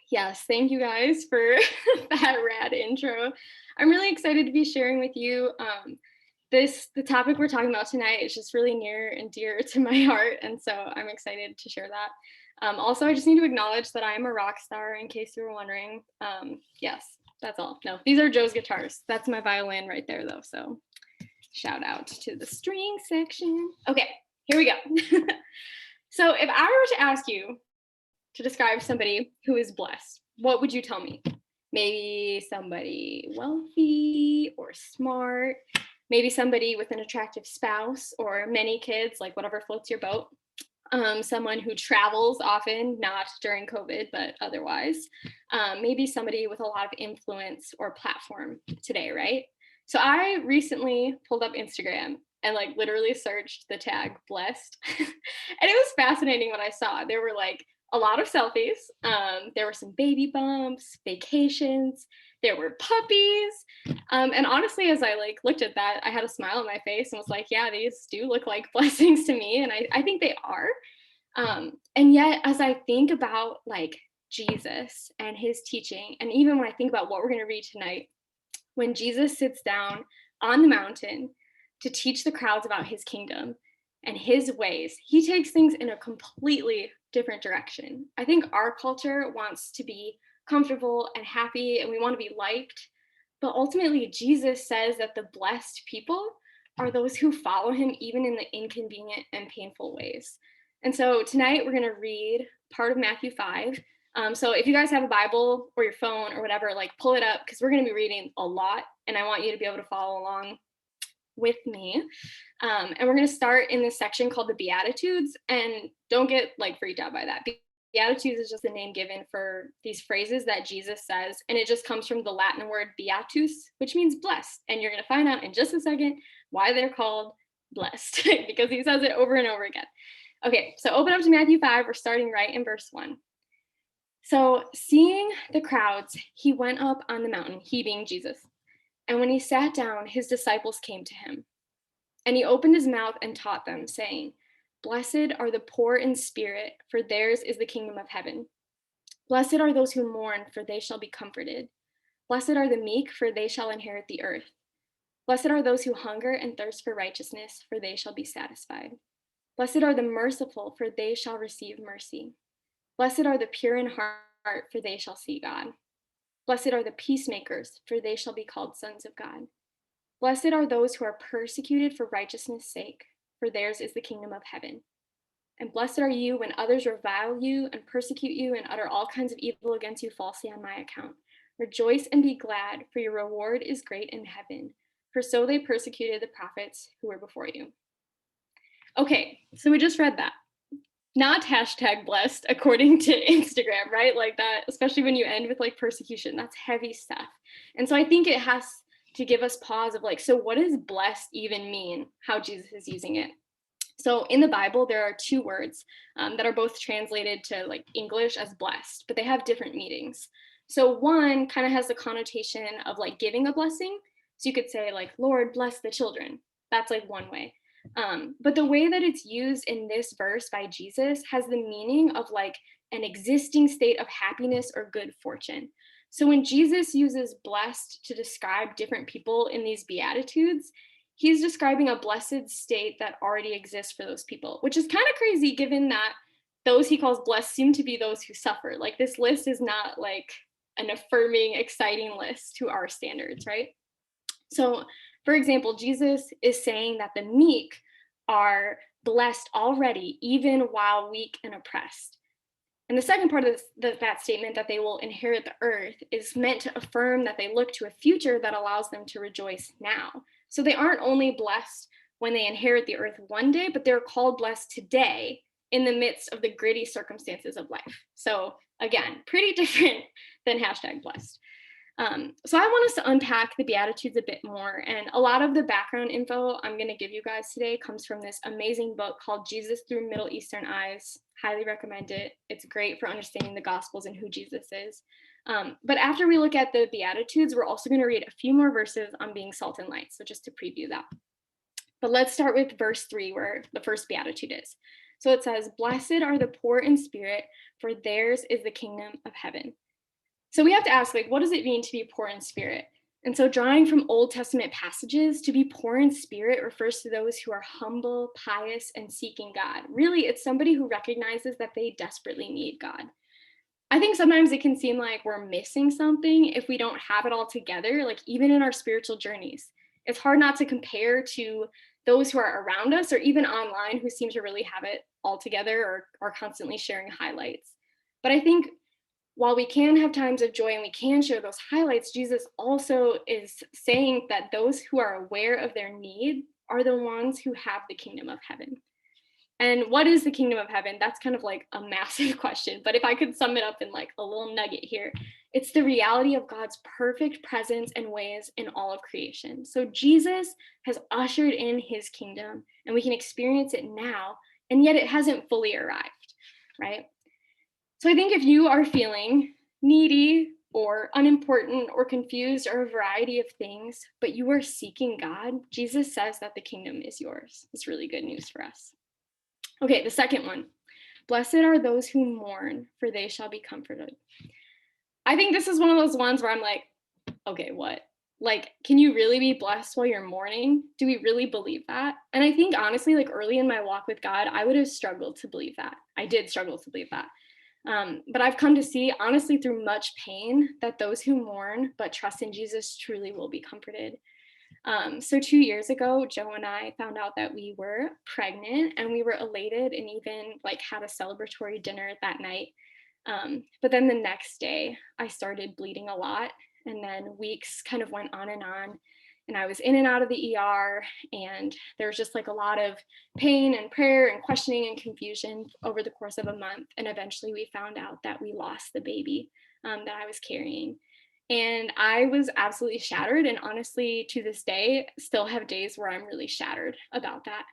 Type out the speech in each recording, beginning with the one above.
Yes, thank you guys for that rad intro. I'm really excited to be sharing with you. The topic we're talking about tonight is just really near and dear to my heart, and so I'm excited to share that. Also, I just need to acknowledge that I am a rock star, in case you were wondering. Yes, that's all. No, these are Joe's guitars. That's my violin right there, though. So shout out to the string section. Okay, here we go. So if I were to ask you to describe somebody who is blessed, what would you tell me? Maybe somebody wealthy or smart, maybe somebody with an attractive spouse or many kids, like whatever floats your boat. Someone who travels often, not during COVID, but otherwise. Maybe somebody with a lot of influence or platform today, right? So I recently pulled up Instagram and like literally searched the tag blessed. And it was fascinating what I saw. There were like a lot of selfies. There were some baby bumps, vacations, there were puppies. And honestly, as I like looked at that, I had a smile on my face and was like, yeah, these do look like blessings to me. And I think they are. And yet, as I think about like Jesus and his teaching, and even when I think about what we're going to read tonight, when Jesus sits down on the mountain to teach the crowds about his kingdom and his ways, he takes things in a completely different direction. I think our culture wants to be comfortable and happy, and we want to be liked. But ultimately, Jesus says that the blessed people are those who follow him even in the inconvenient and painful ways. And so tonight we're going to read part of Matthew 5. So if you guys have a Bible or your phone or whatever, like pull it up because we're going to be reading a lot and I want you to be able to follow along with me. And we're going to start in this section called the Beatitudes. And don't get like freaked out by that. Beatitudes is just a name given for these phrases that Jesus says. And it just comes from the Latin word beatus, which means blessed. And you're going to find out in just a second why they're called blessed because he says it over and over again. Okay, so open up to Matthew 5. We're starting right in verse 1. So, seeing the crowds, he went up on the mountain, he being Jesus. And when he sat down, his disciples came to him. And he opened his mouth and taught them, saying, Blessed are the poor in spirit, for theirs is the kingdom of heaven. Blessed are those who mourn, for they shall be comforted. Blessed are the meek, for they shall inherit the earth. Blessed are those who hunger and thirst for righteousness, for they shall be satisfied. Blessed are the merciful, for they shall receive mercy. Blessed are the pure in heart, for they shall see God. Blessed are the peacemakers, for they shall be called sons of God. Blessed are those who are persecuted for righteousness' sake, for theirs is the kingdom of heaven. And blessed are you when others revile you and persecute you and utter all kinds of evil against you falsely on my account. Rejoice and be glad, for your reward is great in heaven, for so they persecuted the prophets who were before you. Okay, so we just read that. Not hashtag blessed according to Instagram, right? Like that, especially when you end with like persecution, that's heavy stuff. And so I think it has to give us pause of like, so what does blessed even mean? How Jesus is using it. So in the Bible, there are two words that are both translated to like English as blessed, but they have different meanings. So one kind of has the connotation of like giving a blessing. So you could say like, Lord, bless the children. That's like one way. But the way that it's used in this verse by Jesus has the meaning of like an existing state of happiness or good fortune. So when Jesus uses blessed to describe different people in these Beatitudes, he's describing a blessed state that already exists for those people, which is kind of crazy given that those he calls blessed seem to be those who suffer. Like this list is not like an affirming, exciting list to our standards, right? So, for example, Jesus is saying that the meek are blessed already, even while weak and oppressed. And the second part of that statement, that they will inherit the earth, is meant to affirm that they look to a future that allows them to rejoice now. So they aren't only blessed when they inherit the earth one day, but they're called blessed today in the midst of the gritty circumstances of life. So again, pretty different than hashtag blessed. So I want us to unpack the Beatitudes a bit more. And a lot of the background info I'm going to give you guys today comes from this amazing book called Jesus Through Middle Eastern Eyes. Highly recommend it. It's great for understanding the Gospels and who Jesus is. But after we look at the Beatitudes, we're also going to read a few more verses on being salt and light. So just to preview that. But let's start with verse 3, where the first Beatitude is. So it says, Blessed are the poor in spirit, for theirs is the kingdom of heaven. So we have to ask, like, what does it mean to be poor in spirit? And so, drawing from Old Testament passages, to be poor in spirit refers to those who are humble, pious, and seeking God. Really, it's somebody who recognizes that they desperately need God. I think sometimes it can seem like we're missing something if we don't have it all together, like even in our spiritual journeys. It's hard not to compare to those who are around us or even online who seem to really have it all together or are constantly sharing highlights. But I think while we can have times of joy and we can share those highlights, Jesus also is saying that those who are aware of their need are the ones who have the kingdom of heaven. And what is the kingdom of heaven? That's kind of like a massive question. But if I could sum it up in like a little nugget here, it's the reality of God's perfect presence and ways in all of creation. So Jesus has ushered in his kingdom and we can experience it now, and yet it hasn't fully arrived, right? So I think if you are feeling needy or unimportant or confused or a variety of things, but you are seeking God, Jesus says that the kingdom is yours. It's really good news for us. Okay, the second one. Blessed are those who mourn, for they shall be comforted. I think this is one of those ones where I'm like, okay, what? Like, can you really be blessed while you're mourning? Do we really believe that? And I think honestly, like early in my walk with God, I would have struggled to believe that. I did struggle to believe that. But I've come to see, honestly, through much pain, that those who mourn but trust in Jesus truly will be comforted. So 2 years ago, Joe and I found out that we were pregnant, and we were elated and even like had a celebratory dinner that night. But then the next day, I started bleeding a lot, and then weeks kind of went on, and I was in and out of the ER, and there was just like a lot of pain and prayer and questioning and confusion over the course of a month. And eventually we found out that we lost the baby that I was carrying. And I was absolutely shattered. And honestly, to this day, still have days where I'm really shattered about that.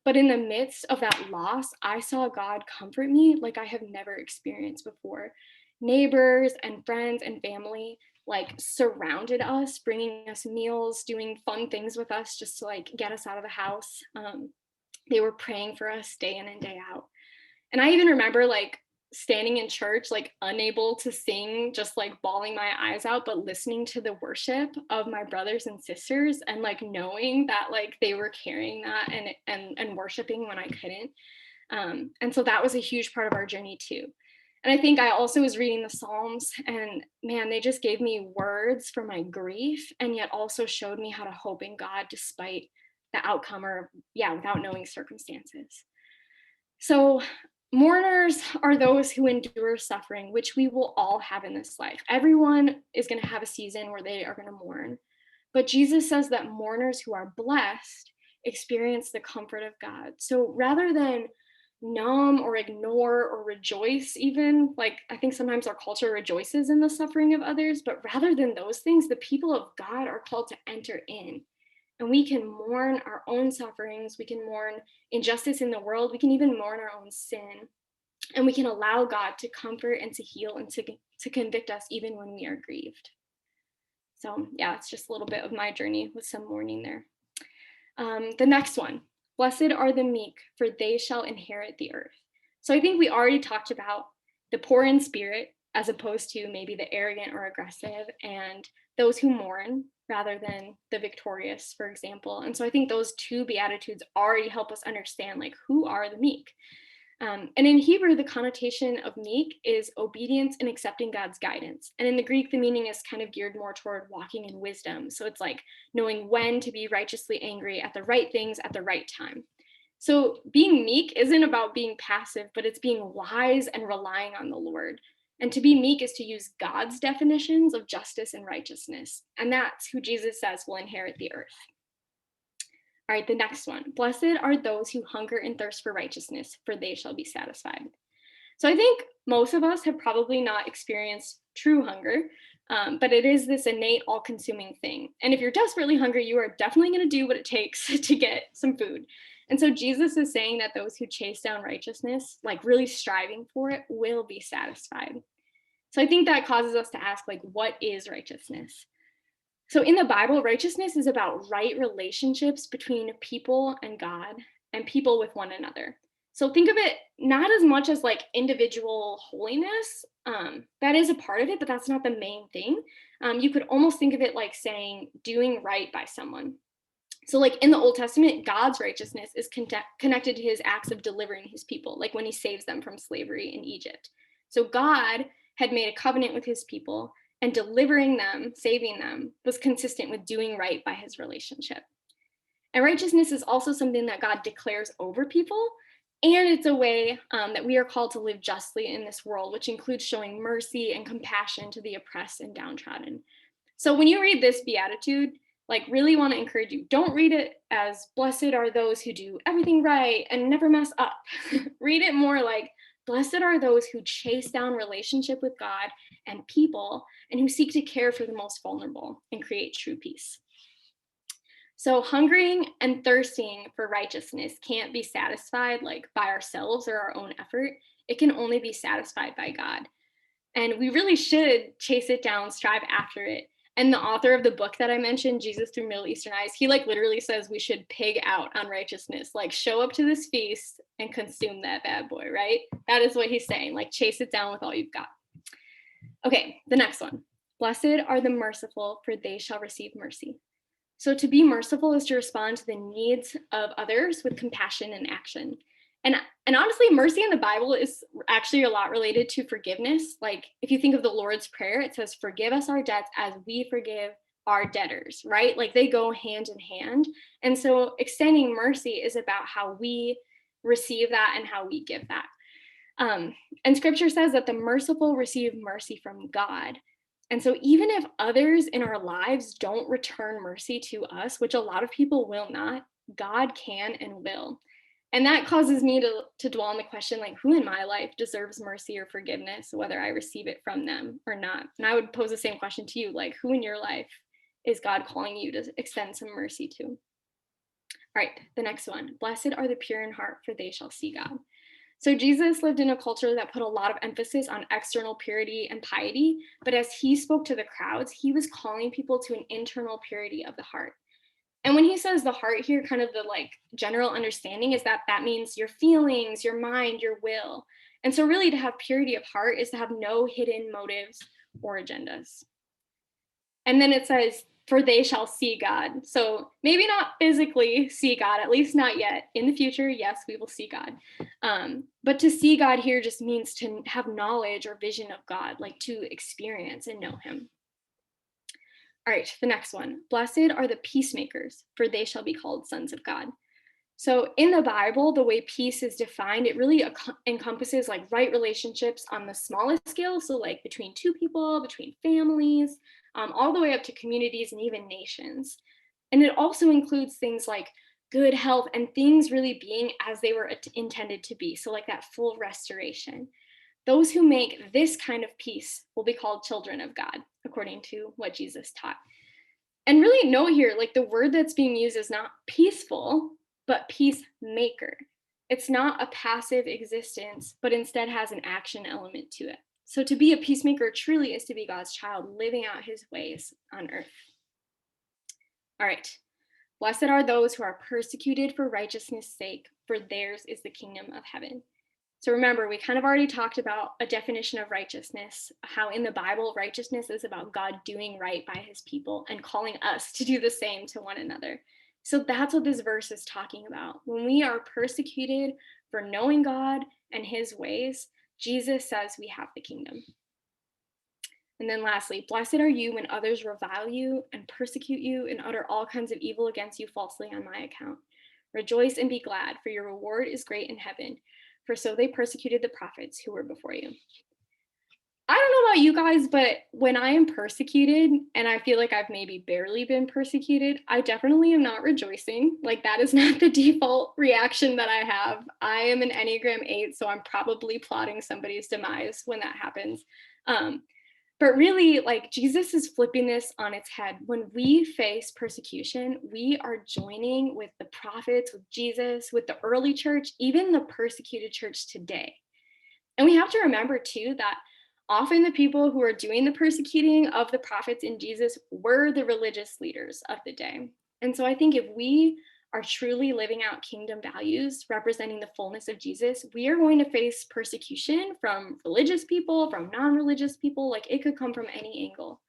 But in the midst of that loss, I saw God comfort me like I have never experienced before. Neighbors and friends and family like surrounded us, bringing us meals, doing fun things with us just to like get us out of the house. They were praying for us day in and day out. And I even remember like standing in church, like unable to sing, just like bawling my eyes out, but listening to the worship of my brothers and sisters and like knowing that like they were carrying that and worshiping when I couldn't. And so that was a huge part of our journey too. And I think I also was reading the Psalms, and man, they just gave me words for my grief and yet also showed me how to hope in God despite the outcome, or yeah, without knowing circumstances. So mourners are those who endure suffering, which we will all have in this life. Everyone is going to have a season where they are going to mourn. But Jesus says that mourners who are blessed experience the comfort of God. So rather than numb or ignore or rejoice, even like I think sometimes our culture rejoices in the suffering of others, but rather than those things, the people of God are called to enter in. And we can mourn our own sufferings. We can mourn injustice in the world. We can even mourn our own sin. And we can allow God to comfort and to heal and to convict us even when we are grieved. So yeah, it's just a little bit of my journey with some mourning there. The next one, blessed are the meek, for they shall inherit the earth. So I think we already talked about the poor in spirit as opposed to maybe the arrogant or aggressive, and those who mourn rather than the victorious, for example. And so I think those two Beatitudes already help us understand like who are the meek. And in Hebrew, the connotation of meek is obedience and accepting God's guidance. And in the Greek, the meaning is kind of geared more toward walking in wisdom. So it's like knowing when to be righteously angry at the right things at the right time. So being meek isn't about being passive, but it's being wise and relying on the Lord. And to be meek is to use God's definitions of justice and righteousness. And that's who Jesus says will inherit the earth. All right, the next one. Blessed are those who hunger and thirst for righteousness, for they shall be satisfied. So I think most of us have probably not experienced true hunger, but it is this innate, all-consuming thing. And if you're desperately hungry, you are definitely going to do what it takes to get some food. And so Jesus is saying that those who chase down righteousness, like really striving for it, will be satisfied. So I think that causes us to ask, like, what is righteousness? So in the Bible, righteousness is about right relationships between people and God and people with one another. So think of it not as much as like individual holiness. That is a part of it, but that's not the main thing. You could almost think of it like saying doing right by someone. So, like in the Old Testament, God's righteousness is connected to his acts of delivering his people, like when he saves them from slavery in Egypt. So, God had made a covenant with his people, and delivering them, saving them, was consistent with doing right by his relationship. And righteousness is also something that God declares over people. And it's a way that we are called to live justly in this world, which includes showing mercy and compassion to the oppressed and downtrodden. So when you read this beatitude, like really want to encourage you, don't read it as blessed are those who do everything right and never mess up. Read it more like blessed are those who chase down relationship with God and people and who seek to care for the most vulnerable and create true peace. So hungering and thirsting for righteousness can't be satisfied like by ourselves or our own effort. It can only be satisfied by God. And we really should chase it down, strive after it. And the author of the book that I mentioned, Jesus Through Middle Eastern Eyes, he like literally says we should pig out on righteousness, like show up to this feast and consume that bad boy, right? That is what he's saying, like chase it down with all you've got. Okay, the next one. Blessed are the merciful, for they shall receive mercy. So to be merciful is to respond to the needs of others with compassion and action. And honestly, mercy in the Bible is actually a lot related to forgiveness. Like if you think of the Lord's Prayer, it says, forgive us our debts as we forgive our debtors, right? Like they go hand in hand. And so extending mercy is about how we receive that and how we give that. And scripture says that the merciful receive mercy from God. And so even if others in our lives don't return mercy to us, which a lot of people will not, God can and will. And that causes me to dwell on the question, like, who in my life deserves mercy or forgiveness, whether I receive it from them or not? And I would pose the same question to you, like, who in your life is God calling you to extend some mercy to? All right, the next one. Blessed are the pure in heart, for they shall see God. So Jesus lived in a culture that put a lot of emphasis on external purity and piety, but as he spoke to the crowds, he was calling people to an internal purity of the heart. And when he says the heart here, kind of the like general understanding is that that means your feelings, your mind, your will. And so really to have purity of heart is to have no hidden motives or agendas. And then it says, for they shall see God. So maybe not physically see God, at least not yet. In the future, yes, we will see God. But to see God here just means to have knowledge or vision of God, like to experience and know him. All right, the next one. Blessed are the peacemakers, for they shall be called sons of God. So in the Bible, the way peace is defined, it really encompasses like right relationships on the smallest scale. So like between two people, between families, all the way up to communities and even nations. And it also includes things like good health and things really being as they were intended to be. So like that full restoration. Those who make this kind of peace will be called children of God, according to what Jesus taught. And really note here, like the word that's being used is not peaceful, but peacemaker. It's not a passive existence, but instead has an action element to it. So to be a peacemaker truly is to be God's child, living out his ways on earth. All right. Blessed are those who are persecuted for righteousness' sake, for theirs is the kingdom of heaven. So remember, we kind of already talked about a definition of righteousness, how in the Bible, righteousness is about God doing right by his people and calling us to do the same to one another. So that's what this verse is talking about. When we are persecuted for knowing God and his ways, Jesus says we have the kingdom. And then lastly, blessed are you when others revile you and persecute you and utter all kinds of evil against you falsely on my account. Rejoice and be glad, for your reward is great in heaven. For so they persecuted the prophets who were before you. I don't know about you guys, but when I am persecuted and I feel like I've maybe barely been persecuted, I definitely am not rejoicing. Like that is not the default reaction that I have. I am an Enneagram 8, so I'm probably plotting somebody's demise when that happens. But really, like Jesus is flipping this on its head. When we face persecution, we are joining with the prophets, with Jesus, with the early church, even the persecuted church today. And we have to remember too that often the people who are doing the persecuting of the prophets in Jesus were the religious leaders of the day. And so I think if we are truly living out kingdom values, representing the fullness of Jesus, we are going to face persecution from religious people, from non-religious people. Like, it could come from any angle.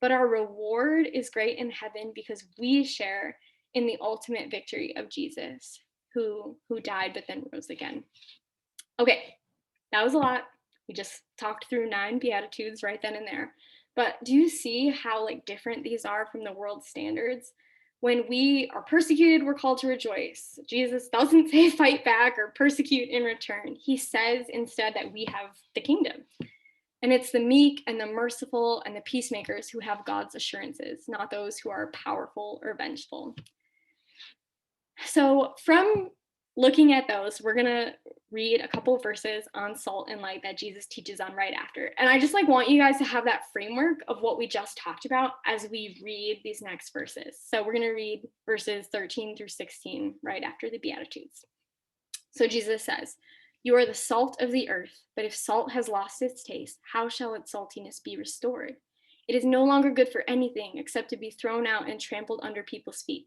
But our reward is great in heaven because we share in the ultimate victory of Jesus, who died but then rose again. Okay, that was a lot. We just talked through 9 Beatitudes right then and there. But do you see how like different these are from the world's standards? When we are persecuted, we're called to rejoice. Jesus doesn't say fight back or persecute in return. He says instead that we have the kingdom. And it's the meek and the merciful and the peacemakers who have God's assurances, not those who are powerful or vengeful. So from looking at those, we're going to read a couple of verses on salt and light that Jesus teaches on right after. And I just want you guys to have that framework of what we just talked about as we read these next verses. So we're going to read verses 13 through 16 right after the Beatitudes. So Jesus says, "You are the salt of the earth, but if salt has lost its taste, how shall its saltiness be restored? It is no longer good for anything except to be thrown out and trampled under people's feet.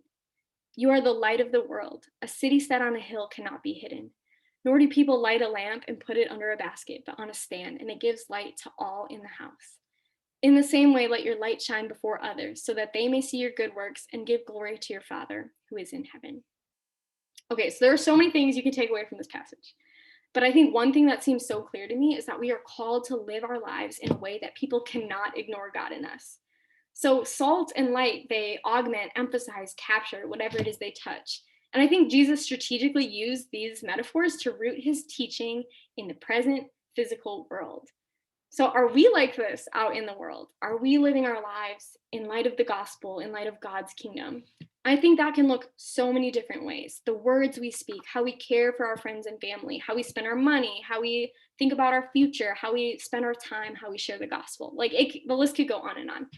You are the light of the world. A city set on a hill cannot be hidden. Nor do people light a lamp and put it under a basket, but on a stand, and it gives light to all in the house. In the same way, let your light shine before others, so that they may see your good works and give glory to your Father who is in heaven." Okay, so there are so many things you can take away from this passage. But I think one thing that seems so clear to me is that we are called to live our lives in a way that people cannot ignore God in us. So salt and light, they augment, emphasize, capture whatever it is they touch. And I think Jesus strategically used these metaphors to root his teaching in the present physical world. So are we like this out in the world? Are we living our lives in light of the gospel, in light of God's kingdom? I think that can look so many different ways. The words we speak, how we care for our friends and family, how we spend our money, how we think about our future, how we spend our time, how we share the gospel. The list could go on and on.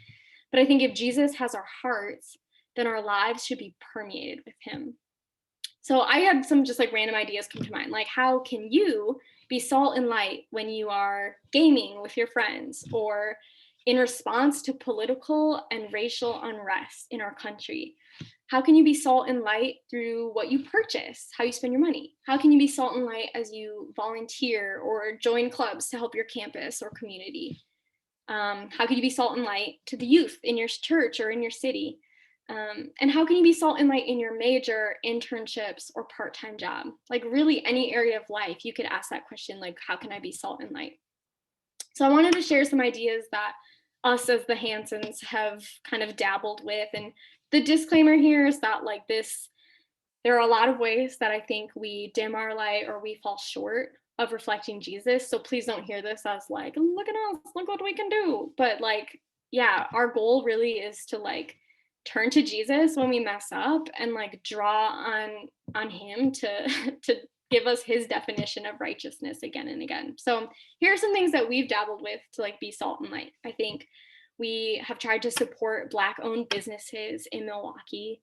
But I think if Jesus has our hearts, then our lives should be permeated with him. So I had some just random ideas come to mind, like how can you be salt and light when you are gaming with your friends or in response to political and racial unrest in our country? How can you be salt and light through what you purchase, how you spend your money? How can you be salt and light as you volunteer or join clubs to help your campus or community? How can you be salt and light to the youth in your church or in your city? And how can you be salt and light in your major, internships, or part-time job? Really any area of life, you could ask that question, how can I be salt and light? So I wanted to share some ideas that us as the Hansens have kind of dabbled with. And the disclaimer here is that there are a lot of ways that I think we dim our light or we fall short of reflecting Jesus. So please don't hear this as look at us, look what we can do. But yeah, our goal really is to turn to Jesus when we mess up and draw on him to to give us his definition of righteousness again and again. So here are some things that we've dabbled with to be salt and light. I think we have tried to support Black-owned businesses in Milwaukee.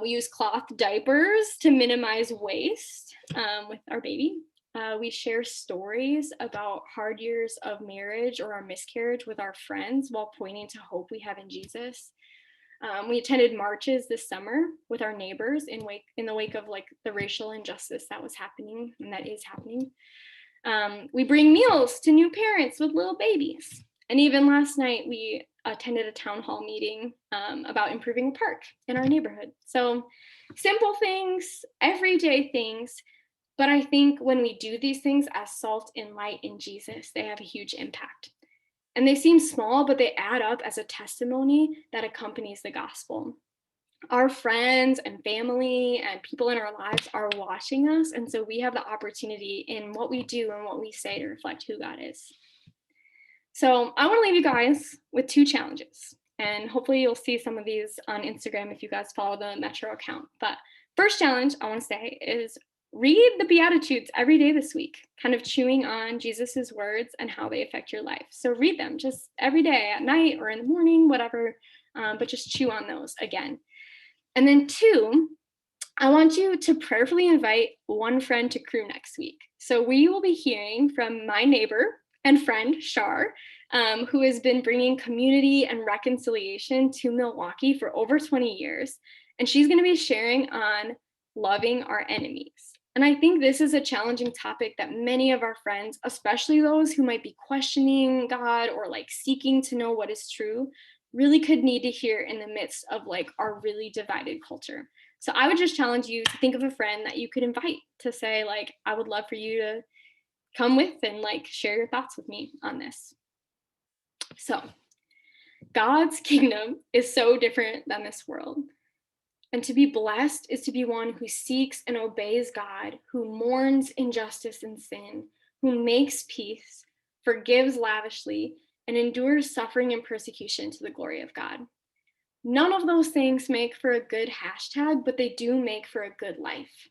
We use cloth diapers to minimize waste with our baby. We share stories about hard years of marriage or our miscarriage with our friends while pointing to hope we have in Jesus. We attended marches this summer with our neighbors in the wake of the racial injustice that was happening and that is happening. We bring meals to new parents with little babies. And even last night, we attended a town hall meeting about improving a park in our neighborhood. So simple things, everyday things. But I think when we do these things as salt and light in Jesus, they have a huge impact. And they seem small, but they add up as a testimony that accompanies the gospel. Our friends and family and people in our lives are watching us. And so we have the opportunity in what we do and what we say to reflect who God is. So I want to leave you guys with 2 challenges. And hopefully you'll see some of these on Instagram if you guys follow the Metro account. But first challenge I want to say is read the Beatitudes every day this week, kind of chewing on Jesus's words and how they affect your life. So read them just every day at night or in the morning, whatever, but just chew on those again. And then 2, I want you to prayerfully invite one friend to crew next week. So we will be hearing from my neighbor and friend, Shar, who has been bringing community and reconciliation to Milwaukee for over 20 years. and she's going to be sharing on loving our enemies. And I think this is a challenging topic that many of our friends, especially those who might be questioning God or like seeking to know what is true, really could need to hear in the midst of like our really divided culture. So I would just challenge you to think of a friend that you could invite to say, like, I would love for you to come with and like share your thoughts with me on this. So, God's kingdom is so different than this world. And to be blessed is to be one who seeks and obeys God, who mourns injustice and sin, who makes peace, forgives lavishly, and endures suffering and persecution to the glory of God. None of those things make for a good hashtag, but they do make for a good life.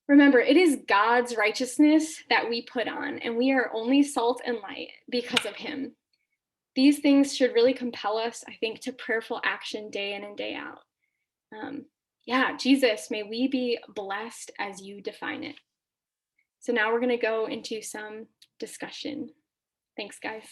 Remember, it is God's righteousness that we put on, and we are only salt and light because of Him. These things should really compel us, I think, to prayerful action day in and day out. Yeah, Jesus, may we be blessed as you define it. So now we're going to go into some discussion. Thanks, guys.